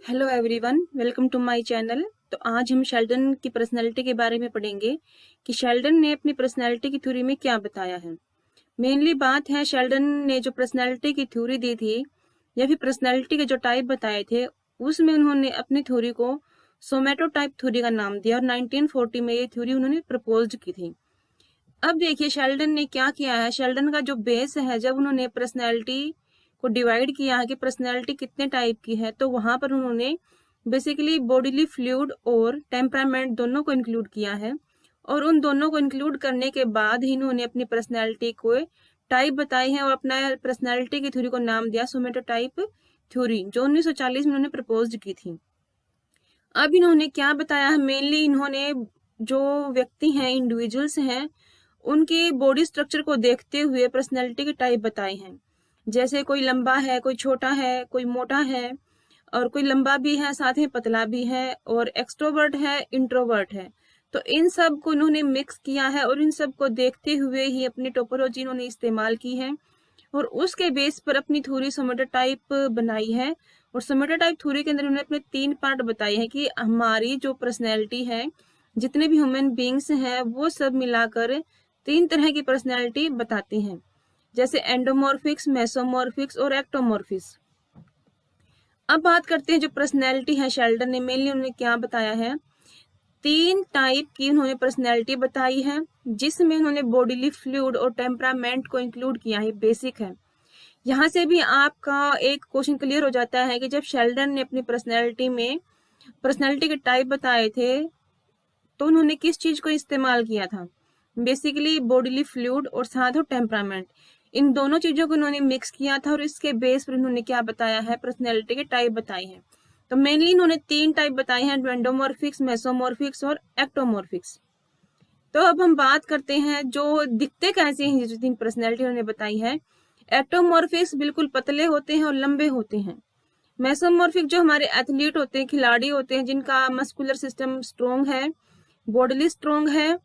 Hello everyone, welcome to my channel. तो आज हम शेल्डन की पर्सनैलिटी के बारे में पढ़ेंगे कि शेल्डन ने अपनी पर्सनैलिटी की थ्योरी में क्या बताया है। मेनली बात है, शेल्डन ने जो पर्सनैलिटी की थ्योरी दी थी या फिर पर्सनैलिटी के जो टाइप बताए थे, उसमें उन्होंने अपनी थ्योरी को सोमैटो टाइप थ्योरी का नाम दिया और 1940 में ये थ्योरी उन्होंने प्रपोज की थी। अब देखिए शेल्डन ने क्या किया है। शेल्डन का जो बेस है, जब उन्होंने पर्सनैलिटी को डिवाइड किया है कि पर्सनैलिटी कितने टाइप की है, तो वहां पर उन्होंने बेसिकली बॉडीली फ्लूइड और टेम्परामेंट दोनों को इंक्लूड किया है। और उन दोनों को इंक्लूड करने के बाद ही इन्होंने अपनी पर्सनैलिटी को टाइप बताई है और अपना पर्सनैलिटी की थ्योरी को नाम दिया सोमैटो टाइप थ्योरी, जो 1940 में उन्होंने प्रपोज की थी। अब इन्होंने क्या बताया है, मेनली इन्होंने जो व्यक्ति हैं, इंडिविजुअल्स हैं, उनके बॉडी स्ट्रक्चर को देखते हुए पर्सनैलिटी के टाइप बताए हैं। जैसे कोई लंबा है, कोई छोटा है, कोई मोटा है, और कोई लंबा भी है, साथ में पतला भी है, और एक्सट्रोवर्ट है, इंट्रोवर्ट है। तो इन सब को इन्होंने मिक्स किया है और इन सब को देखते हुए ही अपनी टोपोलॉजी इन्होंने इस्तेमाल की है और उसके बेस पर अपनी थ्योरी सोमैटो टाइप बनाई है। और सोमैटो टाइप थ्योरी के अंदर उन्होंने अपने 3 पार्ट बताए हैं कि हमारी जो पर्सनैलिटी है, जितने भी ह्यूमन बींग्स हैं, वो सब मिलाकर 3 तरह की पर्सनैलिटी बताती हैं, जैसे एंडोमॉर्फिक्स, मेसोमॉर्फिक्स और एक्टोमॉर्फिक्स। अब बात करते हैं जो पर्सनैलिटी है, शेल्डन ने मेनली उन्होंने क्या बताया है। 3 टाइप की उन्होंने पर्सनैलिटी बताई है, जिसमें उन्होंने बॉडीली फ्लूइड और टेम्परामेंट को इंक्लूड किया है। बेसिक है। यहाँ से भी आपका एक क्वेश्चन क्लियर हो जाता है कि जब शेल्डन ने अपनी पर्सनैलिटी के टाइप बताए थे, तो उन्होंने किस चीज को इस्तेमाल किया था। बेसिकली बॉडीली फ्लूइड और साथ ही टेम्परामेंट, इन दोनों चीजों को इन्होंने मिक्स किया था और इसके बेस पर इन्होंने क्या बताया है, पर्सनैलिटी के टाइप बताए हैं। तो मेनली इन्होंने 3 टाइप बताए हैं, एंडोमॉर्फिक्स, मेसोमॉर्फिक्स और एक्टोमॉर्फिक्स। तो अब हम बात करते हैं जो दिखते कैसे हैं, जो 3 पर्सनैलिटी उन्होंने बताई है। एक्टोमॉर्फिक्स बिल्कुल पतले होते हैं और लंबे होते हैं। मेसोमॉर्फिक जो हमारे एथलीट होते हैं, खिलाड़ी होते हैं, जिनका मस्कुलर सिस्टम स्ट्रोंग है, बॉडीली स्ट्रोंग है।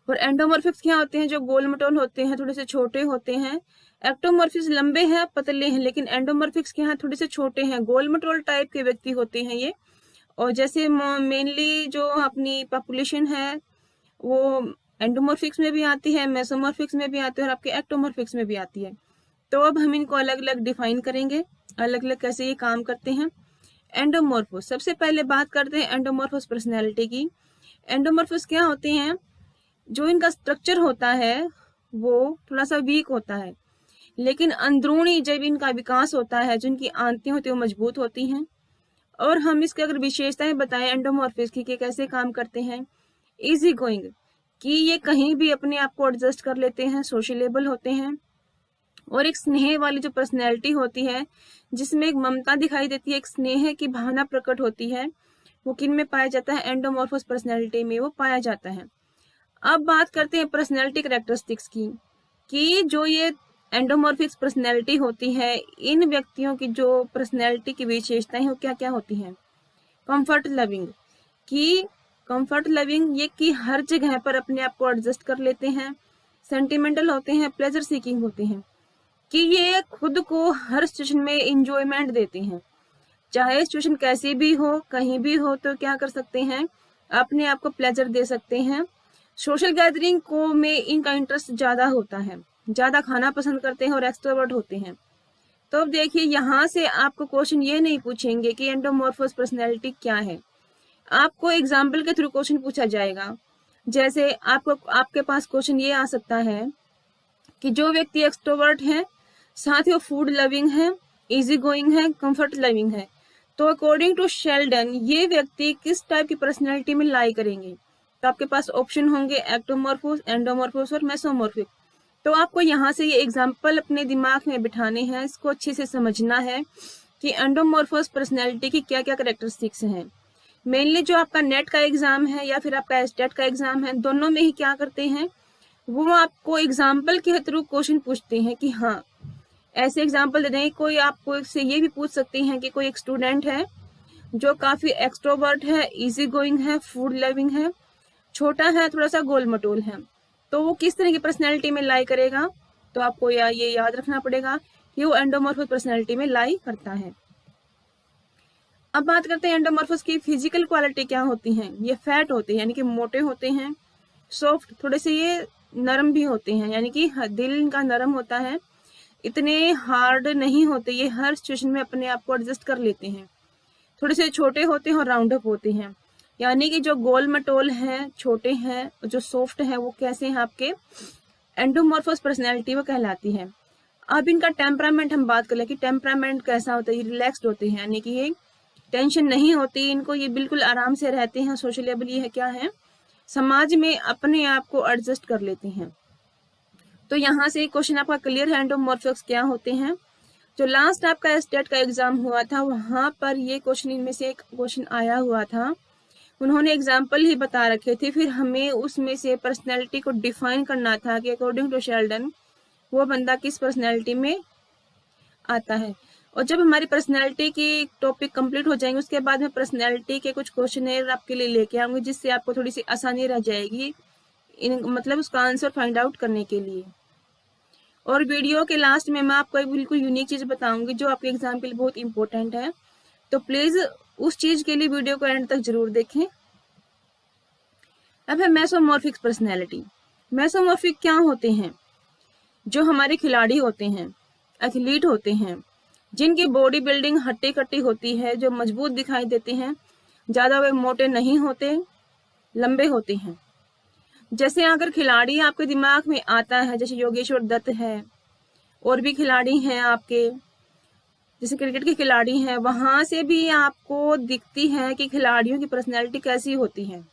और एंडोमॉर्फिक्स क्या होते हैं, जो गोल मटोल होते हैं, थोड़े से छोटे होते हैं। एक्टोमॉर्फिक्स लंबे हैं, पतले हैं, लेकिन एंडोमॉर्फिक्स क्या है, थोड़े से छोटे हैं, गोल मटोल टाइप के व्यक्ति होते हैं ये। और जैसे मेनली जो अपनी पॉपुलेशन है, वो एंडोमॉर्फिक्स में भी आती है, मेसोमॉर्फिक्स में भी आती है और आपके एक्टोमॉर्फिक्स में भी आती है। तो अब हम इनको अलग अलग डिफाइन करेंगे, अलग अलग कैसे ये काम करते हैं। एंडोमॉर्फोस, सबसे पहले बात करते हैं एंडोमॉर्फोस पर्सनैलिटी की। एंडोमॉर्फोस क्या होते हैं, जो इनका स्ट्रक्चर होता है वो थोड़ा सा वीक होता है, लेकिन अंदरूनी जब इनका विकास होता है, जो इनकी आंतें होती हैं वो मजबूत होती हैं। और हम इसके अगर विशेषताएं बताएं एंडोमॉर्फिस की कि कैसे काम करते हैं। इजी गोइंग, कि ये कहीं भी अपने आप को एडजस्ट कर लेते हैं, सोशलेबल होते हैं। और एक स्नेह वाली जो पर्सनैलिटी होती है, जिसमें एक ममता दिखाई देती है, एक स्नेह की भावना प्रकट होती है, वो किन में पाया जाता है, एंडोमॉर्फोस पर्सनैलिटी में वो पाया जाता है। अब बात करते हैं पर्सनैलिटी कैरेक्टरिस्टिक्स की, कि जो ये एंडोमॉर्फिक्स पर्सनैलिटी होती है, इन व्यक्तियों की जो पर्सनैलिटी की विशेषताएं हैं वो क्या क्या होती हैं। कंफर्ट लविंग, कि कंफर्ट लविंग ये कि हर जगह पर अपने आप को एडजस्ट कर लेते हैं। सेंटिमेंटल होते हैं, प्लेजर सीकिंग होते हैं, कि ये खुद को हर सिचुएशन में इंजॉयमेंट देते हैं, चाहे सिचुएशन कैसी भी हो, कहीं भी हो, तो क्या कर सकते हैं, अपने आप को प्लेजर दे सकते हैं। सोशल गैदरिंग को में इनका इंटरेस्ट ज्यादा होता है, ज्यादा खाना पसंद करते हैं और एक्सट्रोवर्ट होते हैं। तो अब देखिए, यहाँ से आपको क्वेश्चन ये नहीं पूछेंगे कि एंडोमॉर्फोस पर्सनैलिटी क्या है, आपको एग्जाम्पल के थ्रू क्वेश्चन पूछा जाएगा। जैसे आपके पास क्वेश्चन ये आ सकता है कि जो व्यक्ति एक्सट्रोवर्ट है, साथ ही वो फूड लविंग है, इजी गोइंग है, कंफर्ट लविंग है, तो अकॉर्डिंग टू शेल्डन ये व्यक्ति किस टाइप की पर्सनैलिटी में लाई करेंगे। तो आपके पास ऑप्शन होंगे एक्टोमॉर्फोस, एंडोमॉर्फोस और मेसोमॉर्फिक। तो आपको यहाँ से ये एग्जाम्पल अपने दिमाग में बिठाने हैं, इसको अच्छे से समझना है कि एंडोमॉर्फोस पर्सनैलिटी की क्या क्या कैरेक्टरिस्टिक्स हैं। मेनली जो आपका नेट का एग्जाम है या फिर आपका एस्टेट का एग्जाम है, दोनों में ही क्या करते हैं, वो आपको एग्जाम्पल के थ्रू क्वेश्चन पूछते हैं कि हाँ, ऐसे एग्जाम्पल दे दें। कोई आपको से ये भी पूछ सकते हैं कि कोई एक स्टूडेंट है जो काफी एक्सट्रोवर्ट है, इजी गोइंग है, फूड लविंग है, छोटा है, थोड़ा सा गोल मटोल है, तो वो किस तरह की पर्सनैलिटी में लाई करेगा। तो आपको ये याद रखना पड़ेगा कि वो एंडोमॉर्फोस पर्सनैलिटी में लाई करता है। अब बात करते हैं एंडोमॉर्फस की फिजिकल क्वालिटी क्या होती हैं। ये फैट होते हैं, यानी कि मोटे होते हैं, सॉफ्ट, थोड़े से ये नरम भी होते हैं, यानी कि दिल इनका नरम होता है, इतने हार्ड नहीं होते, ये हर सिचुएशन में अपने आप को एडजस्ट कर लेते हैं। थोड़े से छोटे होते हैं और राउंड अप होते हैं, यानी कि जो गोल मटोल हैं, छोटे हैं, जो सॉफ्ट है, वो कैसे हैं आपके एंडोमॉर्फस पर्सनैलिटी वो कहलाती है। अब इनका टेम्परामेंट हम बात कर ले कि टेम्परामेंट कैसा होता है। ये रिलैक्स्ड होते हैं, यानी कि ये टेंशन नहीं होती इनको, ये बिल्कुल आराम से रहते हैं। सोशलेबल ये है क्या है, समाज में अपने आप को एडजस्ट कर लेते हैं। तो यहाँ से क्वेश्चन आपका क्लियर है एंडोमॉर्फस क्या होते हैं। जो लास्ट आपका स्टेट का एग्जाम हुआ था वहां पर ये क्वेश्चन इनमें से एक क्वेश्चन आया हुआ था, उन्होंने एग्जाम्पल ही बता रखे थे, फिर हमें उसमें से पर्सनैलिटी को डिफाइन करना था कि अकॉर्डिंग टू शेल्डन वो बंदा किस पर्सनैलिटी में आता है। और जब हमारी पर्सनैलिटी की टॉपिक कंप्लीट हो जाएंगे उसके बाद मैं पर्सनैलिटी के कुछ क्वेश्चन आपके लिए लेके आऊंगी, जिससे आपको थोड़ी सी आसानी रह जाएगी मतलब उसका आंसर फाइंड आउट करने के लिए। और वीडियो के लास्ट में मैं आपको एक बिल्कुल यूनिक चीज बताऊंगी जो आपके एग्जाम के लिए बहुत इंपॉर्टेंट है, तो प्लीज उस चीज के लिए वीडियो को एंड तक जरूर देखें। अब है मेसोमॉर्फिक पर्सनैलिटी। मेसोमॉर्फिक क्या होते हैं, जो हमारे खिलाड़ी होते हैं, एथलीट होते हैं, जिनकी बॉडी बिल्डिंग हट्टी कट्टी होती है, जो मजबूत दिखाई देते हैं, ज्यादा वे मोटे नहीं होते, लंबे होते हैं। जैसे अगर खिलाड़ी आपके दिमाग में आता है, जैसे योगेश्वर दत्त है, और भी खिलाड़ी हैं आपके, जैसे क्रिकेट के खिलाड़ी हैं, वहां से भी आपको दिखती है कि खिलाड़ियों की पर्सनैलिटी कैसी होती है।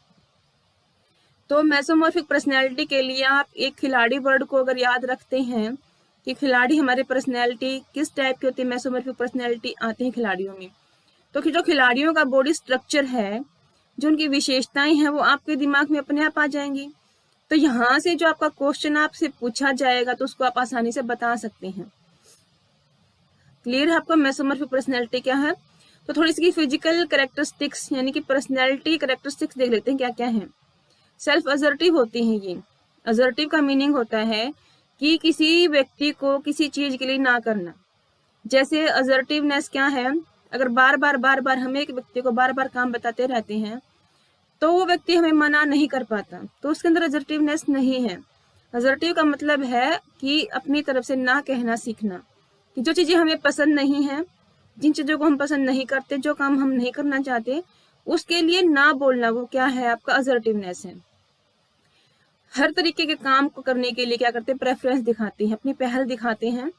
तो मेसोमॉर्फिक पर्सनैलिटी के लिए आप एक खिलाड़ी वर्ड को अगर याद रखते हैं कि खिलाड़ी हमारे पर्सनैलिटी किस टाइप की होती है, मेसोमॉर्फिक पर्सनैलिटी आती है खिलाड़ियों में, तो जो खिलाड़ियों का बॉडी स्ट्रक्चर है, जो उनकी विशेषताएं हैं, वो आपके दिमाग में अपने आप आ जाएंगी। तो यहाँ से जो आपका क्वेश्चन आपसे पूछा जाएगा तो उसको आप आसानी से बता सकते हैं। क्लियर है आपको मेसोमॉर्फिक पर्सनैलिटी क्या है। तो थोड़ी सी फिजिकल कैरेक्टरिस्टिक्स यानी कि पर्सनैलिटी कैरेक्टरिस्टिक्स देख लेते हैं क्या क्या है। सेल्फ असर्टिव होती हैं ये। असर्टिव का मीनिंग होता है कि किसी व्यक्ति को किसी चीज के लिए ना करना। जैसे असर्टिवनेस क्या है, अगर बार बार हम एक व्यक्ति को बार बार काम बताते रहते हैं तो वो व्यक्ति हमें मना नहीं कर पाता, तो उसके अंदर असर्टिवनेस नहीं है। असर्टिव का मतलब है कि अपनी तरफ से ना कहना सीखना, कि जो चीजें हमें पसंद नहीं है, जिन चीजों को हम पसंद नहीं करते, जो काम हम नहीं करना चाहते, उसके लिए ना बोलना, वो क्या है आपका असर्टिवनेस है। हर तरीके के काम को करने के लिए क्या करते हैं, प्रेफरेंस दिखाते हैं, अपनी पहल दिखाते हैं।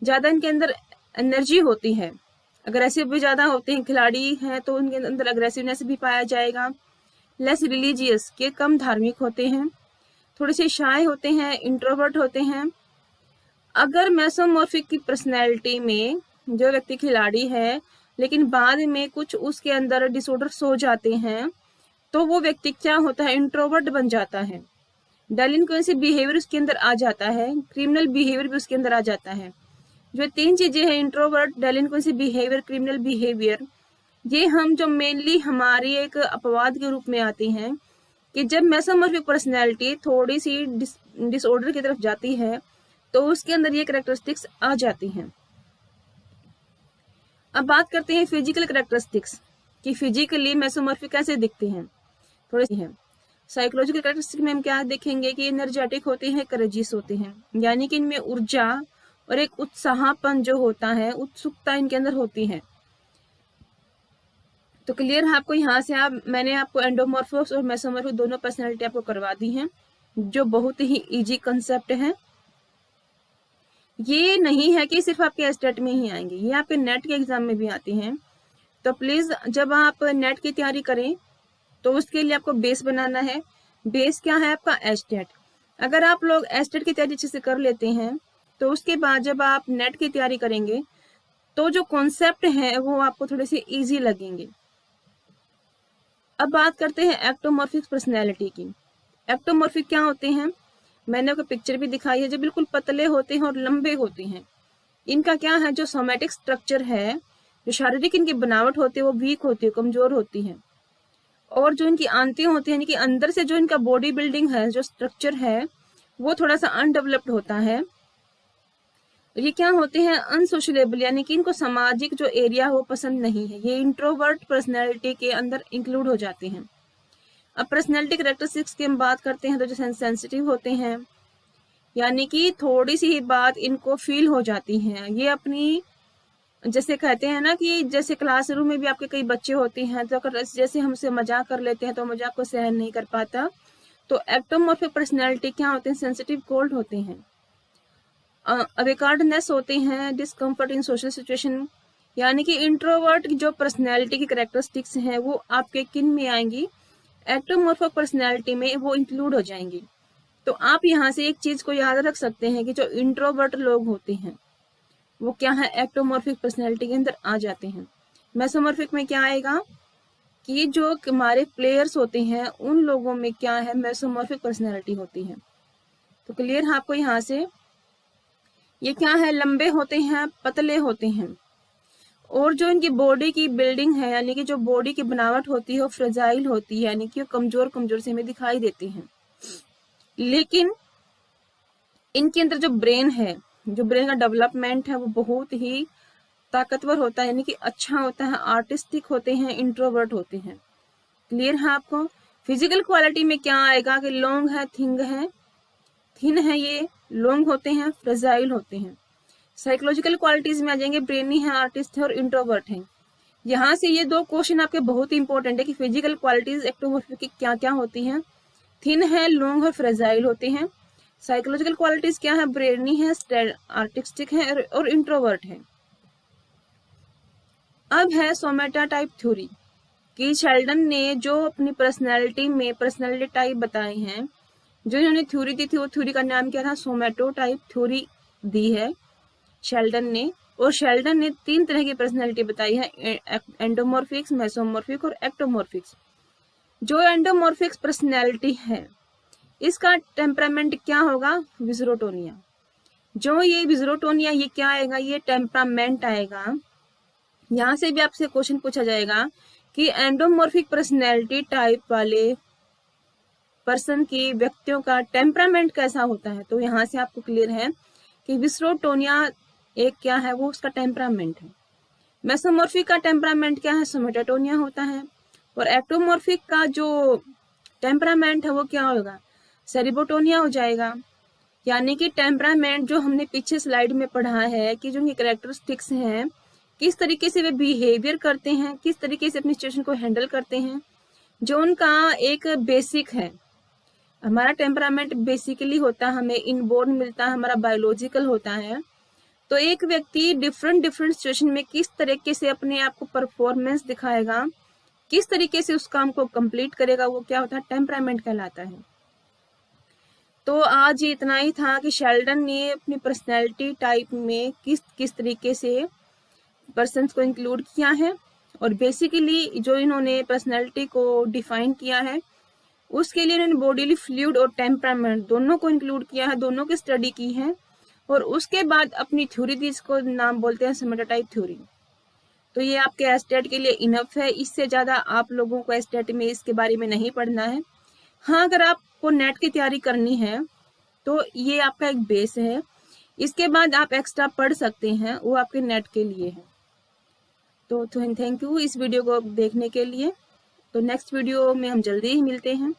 ज्यादा इनके अंदर एनर्जी होती है, अग्रेसिव भी ज्यादा होते हैं, खिलाड़ी हैं तो उनके अंदर अग्रेसिवनेस भी पाया जाएगा। लेस रिलीजियस के कम धार्मिक होते हैं, थोड़े से शाय होते हैं, इंट्रोवर्ट होते हैं। अगर मेसोमॉर्फिक की पर्सनैलिटी में जो व्यक्ति खिलाड़ी है लेकिन बाद में कुछ उसके अंदर डिसऑर्डर्स हो जाते हैं तो वो व्यक्ति क्या होता है, इंट्रोवर्ट बन जाता है। डेलिंक्वेंसी बिहेवियर उसके अंदर आ जाता है, क्रिमिनल बिहेवियर भी उसके अंदर आ जाता है। जो तीन चीजें हैं, इंट्रोवर्ट, डेलिंक्वेंसी बिहेवियर, क्रिमिनल बिहेवियर, ये हम जो मेनली हमारी एक अपवाद के रूप में आती हैं कि जब मेसोमॉर्फिक पर्सनैलिटी थोड़ी सी डिसऑर्डर की तरफ जाती है तो उसके अंदर ये कैरेक्टरिस्टिक्स आ जाती हैं। अब बात करते हैं फिजिकल कैरेक्टरिस्टिक्स कि फिजिकली मेसोमॉर्फिक कैसे दिखते हैं। थोड़ी सी है साइकोलॉजिकल कैरेक्टरिस्टिक में हम क्या देखेंगे कि एनर्जेटिक होते हैं, करेजियस होते हैं, यानी कि इनमें ऊर्जा और एक उत्साहपन जो होता है, उत्सुकता इनके अंदर होती है। तो क्लियर है आपको। यहाँ से मैंने आपको एंडोमॉर्फोस और मेसोमॉर्फिक दोनों पर्सनैलिटी आपको करवा दी है, जो बहुत ही इजी कंसेप्ट है। ये नहीं है कि सिर्फ आपके एस्टेट में ही आएंगे, ये आपके नेट के एग्जाम में भी आती हैं। तो प्लीज जब आप नेट की तैयारी करें तो उसके लिए आपको बेस बनाना है। बेस क्या है आपका, एस्टेट। अगर आप लोग एस्टेट की तैयारी अच्छे से कर लेते हैं तो उसके बाद जब आप नेट की तैयारी करेंगे तो जो कॉन्सेप्ट है वो आपको थोड़े से इजी लगेंगे। अब बात करते हैं एक्टोमॉर्फिक पर्सनैलिटी की। एक्टोमॉर्फिक क्या होते हैं, मैंने आपको पिक्चर भी दिखाई है, जो बिल्कुल पतले होते हैं और लंबे होते हैं। इनका क्या है, जो सोमैटिक स्ट्रक्चर है, जो शारीरिक इनकी बनावट होती है वो वीक होती है, कमजोर होती है। और जो इनकी आंतें होती है, यानी कि अंदर से जो इनका बॉडी बिल्डिंग है, जो स्ट्रक्चर है, वो थोड़ा सा अनडेवलप्ड होता है। ये क्या होते हैं, अनसोशलेबल, यानी कि इनको सामाजिक जो एरिया वो पसंद नहीं है। ये इंट्रोवर्ट पर्सनैलिटी के अंदर इंक्लूड हो जाते हैं। अब पर्सनैलिटी कैरेक्टरिस्टिक्स की हम बात करते हैं तो जो सेंसिटिव होते हैं, यानी कि थोड़ी सी ही बात इनको फील हो जाती है। ये अपनी, जैसे कहते हैं ना कि जैसे क्लासरूम में भी आपके कई बच्चे होते हैं तो अगर जैसे हमसे मजाक कर लेते हैं तो मजाक को सहन नहीं कर पाता, तो एक्टोमॉर्फिक पर्सनैलिटी क्या होते हैं, सेंसिटिव कोल्ड होते हैं। अवेकार्डनेस होते हैं, डिस्कम्फर्ट इन सोशल सिचुएशन, यानी कि इंट्रोवर्ट जो पर्सनैलिटी की कैरेक्टरिस्टिक्स हैं वो आपके किन में आएंगी, एक्टोमॉर्फिक पर्सनैलिटी में वो इंक्लूड हो जाएंगी। तो आप यहाँ से एक चीज को याद रख सकते हैं कि जो इंट्रोवर्ट लोग होते हैं वो क्या है, एक्टोमॉर्फिक पर्सनैलिटी के अंदर आ जाते हैं। मेसोमॉर्फिक में क्या आएगा कि जो हमारे प्लेयर्स होते हैं उन लोगों में क्या है, मेसोमॉर्फिक पर्सनैलिटी होती है। तो क्लियर है आपको यहाँ से, ये क्या है, लंबे होते हैं, पतले होते हैं, और जो इनकी बॉडी की बिल्डिंग है, यानी कि जो बॉडी की बनावट होती है वो फ्रेजाइल होती है, यानी कि वो कमजोर कमजोर से हमें दिखाई देती है। लेकिन इनके अंदर जो ब्रेन है, जो ब्रेन का डेवलपमेंट है वो बहुत ही ताकतवर होता है, यानी कि अच्छा होता है, आर्टिस्टिक होते हैं, इंट्रोवर्ट होते हैं। क्लियर है आपको। फिजिकल क्वालिटी में क्या आएगा कि लॉन्ग है, थिन है, ये लॉन्ग होते हैं, फ्रेजाइल होते हैं। साइकोलॉजिकल क्वालिटीज में आ जाएंगे, ब्रेनी है, आर्टिस्ट है और इंट्रोवर्ट है। यहाँ से ये दो क्वेश्चन आपके बहुत ही इंपॉर्टेंट है कि फिजिकल क्वालिटीज एक्टोमॉर्फिक की क्या क्या होती हैं, थिन है, लॉन्ग और फ्रेजाइल होते हैं। साइकोलॉजिकल क्वालिटीज क्या है, ब्रेनी है, आर्टिस्टिक है और इंट्रोवर्ट है। अब है सोमेटा टाइप थ्योरी कि शेल्डन ने जो अपनी पर्सनैलिटी में पर्सनैलिटी टाइप बताए हैं, जो इन्होंने थ्योरी दी थी वो थ्योरी का नाम क्या था, सोमेटो टाइप थ्योरी दी है शेल्डन ने। और शेल्डन ने 3 तरह की पर्सनैलिटी बताई है, एंडोमॉर्फिक्स, मेसोमॉर्फिक और एक्टोमॉर्फिक्स। जो एंडोमॉर्फिक्स पर्सनैलिटी है इसका टेम्परामेंट क्या होगा, विजरोटोनिया। जो ये विजरोटोनिया, ये क्या आएगा, ये टेम्परामेंट आएगा। यहाँ से भी आपसे क्वेश्चन पूछा जाएगा कि एंडोमॉर्फिक पर्सनैलिटी टाइप वाले पर्सन की व्यक्तियों का टेम्परामेंट कैसा होता है, तो यहाँ से आपको क्लियर है कि विस्रोटोनिया एक क्या है, वो उसका टेम्परामेंट है। मेसोमॉर्फिक का टेम्परामेंट क्या है, सोमेटाटोनिया होता है। और एक्टोमॉर्फिक का जो टेम्परामेंट है वो क्या होगा, सेरिबोटोनिया हो जाएगा। यानी कि टेम्परामेंट जो हमने पीछे स्लाइड में पढ़ा है कि जो उनकी कैरेक्टरिस्टिक्स हैं, किस तरीके से वे बिहेवियर करते हैं, किस तरीके से अपनी सिचुएशन को हैंडल करते हैं, जो उनका एक बेसिक है। हमारा टेम्परामेंट बेसिकली होता है, हमें इनबोर्न मिलता है, हमारा बायोलॉजिकल होता है। तो एक व्यक्ति डिफरेंट सिचुएशन में किस तरीके से अपने आप को परफॉर्मेंस दिखाएगा, किस तरीके से उस काम को कंप्लीट करेगा, वो क्या होता है, टेम्परामेंट कहलाता है। तो आज इतना ही था कि शेल्डन ने अपनी पर्सनैलिटी टाइप में किस किस तरीके से पर्सन्स को इंक्लूड किया है, और बेसिकली जो इन्होंने पर्सनैलिटी को डिफाइन किया है उसके लिए इन्होंने बॉडीली फ्लूइड और टेम्परामेंट दोनों को इंक्लूड किया है, दोनों की स्टडी की है, और उसके बाद अपनी थ्योरी दी, इसको नाम बोलते हैं सोमेटा टाइप थ्योरी। तो ये आपके एस्टेट के लिए इनफ है, इससे ज्यादा आप लोगों को एस्टेट में इसके बारे में नहीं पढ़ना है। हाँ, अगर आपको नेट की तैयारी करनी है तो ये आपका एक बेस है, इसके बाद आप एक्स्ट्रा पढ़ सकते हैं, वो आपके नेट के लिए है। तो थैंक यू इस वीडियो को देखने के लिए। तो नेक्स्ट वीडियो में हम जल्दी ही मिलते हैं।